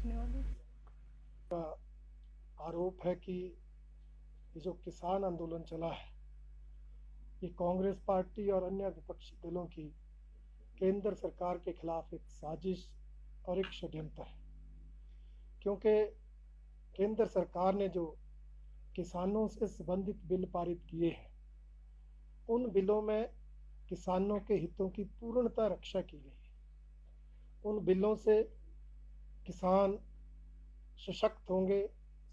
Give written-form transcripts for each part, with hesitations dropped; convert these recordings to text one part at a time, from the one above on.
पूछने वाली का आरोप है कि ये जो किसान आंदोलन चला है ये कांग्रेस पार्टी और अन्य विपक्षी दलों की केंद्र सरकार के खिलाफ एक साजिश और एक षड्यंत्र है। क्योंकि केंद्र सरकार ने जो किसानों से संबंधित बिल पारित किए हैं उन बिलों में किसानों के हितों की पूर्णतः रक्षा की गई है। उन बिलों से किसान सशक्त होंगे,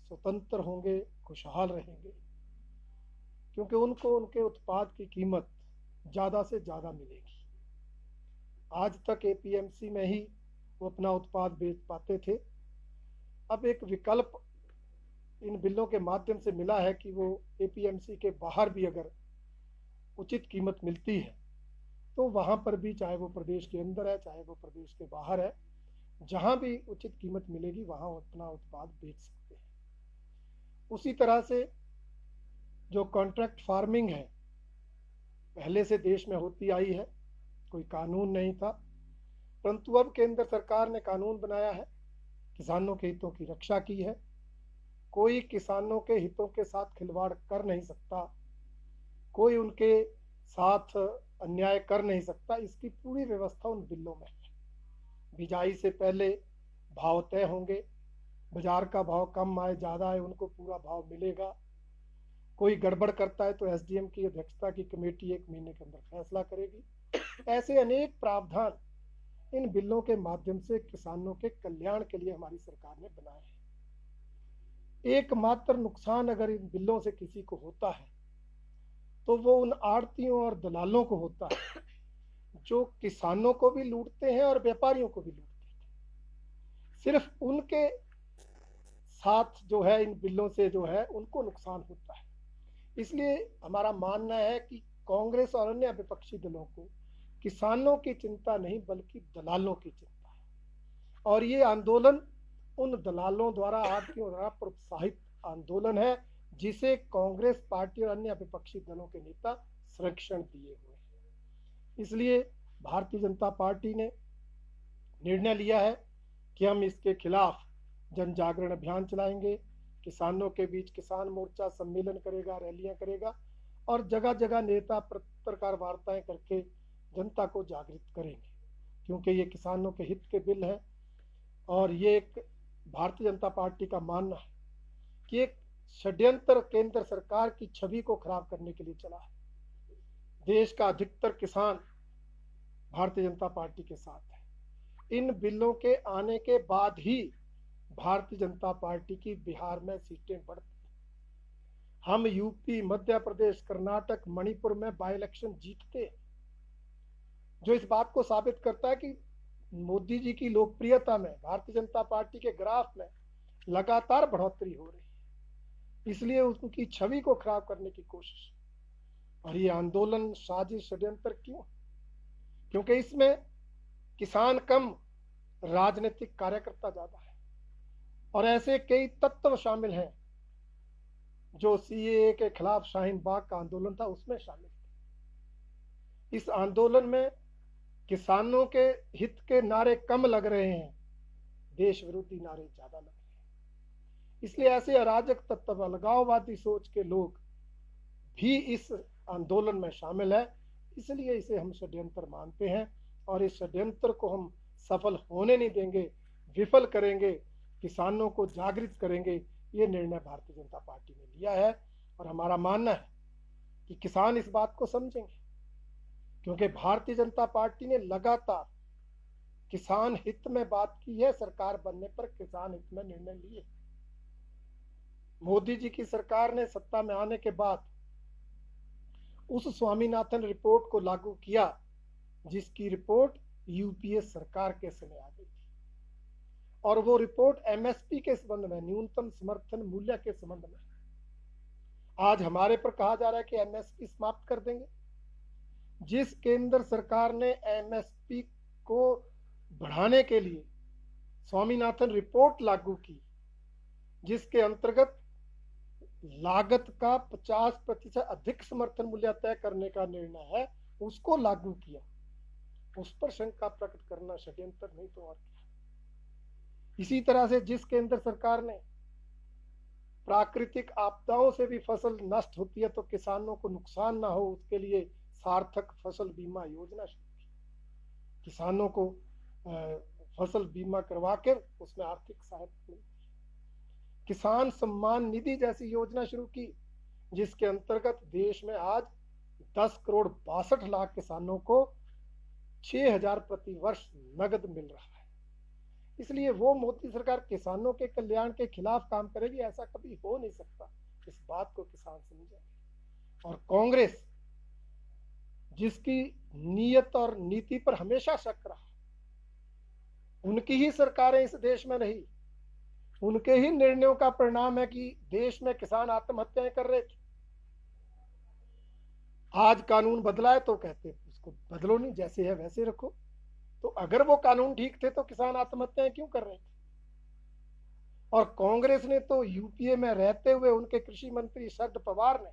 स्वतंत्र होंगे, खुशहाल रहेंगे, क्योंकि उनको उनके उत्पाद की कीमत ज़्यादा से ज़्यादा मिलेगी। आज तक एपीएमसी में ही वो अपना उत्पाद बेच पाते थे। अब एक विकल्प इन बिलों के माध्यम से मिला है कि वो एपीएमसी के बाहर भी अगर उचित कीमत मिलती है तो वहाँ पर भी, चाहे वो प्रदेश के अंदर है चाहे वो प्रदेश के बाहर है, जहाँ भी उचित कीमत मिलेगी वहाँ अपना उत्पाद बेच सकते हैं। उसी तरह से जो कॉन्ट्रैक्ट फार्मिंग है पहले से देश में होती आई है, कोई कानून नहीं था, परंतु अब केंद्र सरकार ने कानून बनाया है, किसानों के हितों की रक्षा की है। कोई किसानों के हितों के साथ खिलवाड़ कर नहीं सकता, कोई उनके साथ अन्याय कर नहीं सकता। इसकी पूरी व्यवस्था उन बिलों में है। बिजाई से पहले भाव तय होंगे, बाजार का भाव कम आए ज़्यादा आए उनको पूरा भाव मिलेगा। कोई गड़बड़ करता है तो एसडीएम की अध्यक्षता की कमेटी 1 महीने के अंदर फैसला करेगी। ऐसे अनेक प्रावधान इन बिलों के माध्यम से किसानों के कल्याण के लिए हमारी सरकार ने बनाए हैं। एकमात्र नुकसान अगर इन बिलों से किसी को होता है तो वो उन आड़तियों और दलालों को होता है जो किसानों को भी लूटते हैं और व्यापारियों को भी लूटते हैं। सिर्फ उनके साथ जो है इन बिलों से जो है उनको नुकसान होता है। इसलिए हमारा मानना है कि कांग्रेस और अन्य विपक्षी दलों को किसानों की चिंता नहीं बल्कि दलालों की चिंता है। और ये आंदोलन उन दलालों द्वारा, आड़तियों द्वारा प्रोत्साहित आंदोलन है जिसे कांग्रेस पार्टी और अन्य विपक्षी दलों के नेता संरक्षण दिए हुए हैं। इसलिए भारतीय जनता पार्टी ने निर्णय लिया है कि हम इसके खिलाफ जन जागरण अभियान चलाएंगे। किसानों के बीच किसान मोर्चा सम्मेलन करेगा, रैलियां करेगा और जगह जगह नेता पत्रकार वार्ताएं करके जनता को जागृत करेंगे, क्योंकि ये किसानों के हित के बिल है। और ये एक भारतीय जनता पार्टी का मानना है कि एक षड्यंत्र केंद्र सरकार की छवि को खराब करने के लिए चला है। देश का अधिकतर किसान भारतीय जनता पार्टी के साथ है। इन बिलों के आने के बाद ही भारतीय जनता पार्टी की बिहार में सीटें बढ़ती। हम यूपी, मध्य प्रदेश, कर्नाटक, मणिपुर में बाई इलेक्शन जीतते हैं, जो इस बात को साबित करता है कि मोदी जी की लोकप्रियता में, भारतीय जनता पार्टी के ग्राफ में लगातार बढ़ोतरी हो रही है। इसलिए उनकी छवि को खराब करने की कोशिश। और ये आंदोलन, साजिश, षड्यंत्र क्यों? क्योंकि इसमें किसान कम, राजनीतिक कार्यकर्ता ज्यादा है। और ऐसे कई तत्व शामिल हैं जो सीएए के खिलाफ शाहीन बाग का आंदोलन था उसमें शामिल थे। इस आंदोलन में किसानों के हित के नारे कम लग रहे हैं, देश विरोधी नारे ज्यादा लग रहे हैं। इसलिए ऐसे अराजक तत्व, अलगाववादी सोच के लोग भी इस आंदोलन में शामिल है। इसलिए इसे हम षड्यंत्र मानते हैं और इस षड्यंत्र को हम सफल होने नहीं देंगे, विफल करेंगे, किसानों को जागृत करेंगे। ये निर्णय भारतीय जनता पार्टी ने लिया है और हमारा मानना है कि किसान इस बात को समझेंगे, क्योंकि भारतीय जनता पार्टी ने लगातार किसान हित में बात की है। सरकार बनने पर किसान हित में निर्णय लिए। मोदी जी की सरकार ने सत्ता में आने के बाद उस स्वामीनाथन रिपोर्ट को लागू किया जिसकी रिपोर्ट यूपीए सरकार के समय आ गई थी। और वो रिपोर्ट एमएसपी के संबंध में, न्यूनतम समर्थन मूल्य के संबंध में। आज हमारे पर कहा जा रहा है कि एमएसपी समाप्त कर देंगे। जिस केंद्र सरकार ने एमएसपी को बढ़ाने के लिए स्वामीनाथन रिपोर्ट लागू की, जिसके अंतर्गत लागत का 50% अधिक समर्थन मूल्य तय करने का निर्णय है, उसको लागू किया, उस पर शंका प्रकट करना षड्यंत्र नहीं तो और क्या। इसी तरह से जिस केंद्र सरकार ने प्राकृतिक आपदाओं से भी फसल नष्ट होती है तो किसानों को नुकसान ना हो उसके लिए सार्थक फसल बीमा योजना शुरू की। किसानों को फसल बीमा करवा कर उसमें आर्थिक सहायता मिलती है। किसान सम्मान निधि जैसी योजना शुरू की जिसके अंतर्गत देश में आज 10 करोड़ 62 लाख किसानों को 6,000 प्रति वर्ष नगद मिल रहा है। इसलिए वो मोदी सरकार किसानों के कल्याण के खिलाफ काम करेगी, ऐसा कभी हो नहीं सकता। इस बात को किसान समझे। और कांग्रेस जिसकी नीयत और नीति पर हमेशा शक रहा, उनकी ही सरकारें इस देश में रही, उनके ही निर्णयों का परिणाम है कि देश में किसान आत्महत्याएं कर रहे थे। आज कानून बदला है तो कहते उसको बदलो नहीं, जैसे है वैसे रखो। तो अगर वो कानून ठीक थे तो किसान आत्महत्याएं क्यों कर रहे थे? और कांग्रेस ने तो यूपीए में रहते हुए उनके कृषि मंत्री शरद पवार ने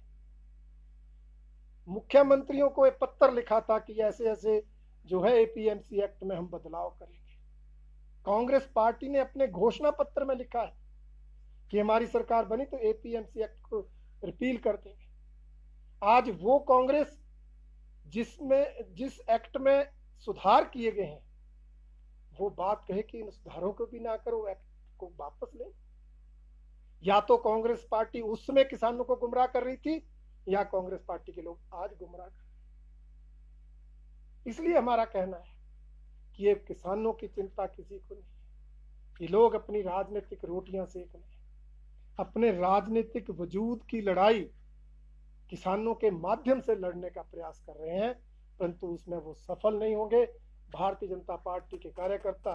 मुख्यमंत्रियों को एक पत्र लिखा था कि ऐसे ऐसे जो है एपीएमसी एक्ट में हम बदलाव करेंगे। कांग्रेस पार्टी ने अपने घोषणा पत्र में लिखा है कि हमारी सरकार बनी तो एपीएमसी एक्ट को रिपील कर देंगे। आज वो कांग्रेस जिस एक्ट में सुधार किए गए हैं वो बात कहे कि इन सुधारों को भी ना करो, एक्ट को वापस ले। या तो कांग्रेस पार्टी उस समय किसानों को गुमराह कर रही थी या कांग्रेस पार्टी के लोग आज गुमराह कर। इसलिए हमारा कहना है कि ये किसानों की चिंता किसी को नहीं, ये लोग अपनी राजनीतिक रोटियां सेक लें, अपने राजनीतिक वजूद की लड़ाई किसानों के माध्यम से लड़ने का प्रयास कर रहे हैं, परंतु उसमें वो सफल नहीं होंगे। भारतीय जनता पार्टी के कार्यकर्ता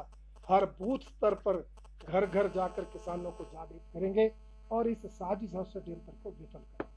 हर बूथ स्तर पर घर घर जाकर किसानों को जागरूक करेंगे और इस साजिश और षड्यंत्र को विफल करेंगे।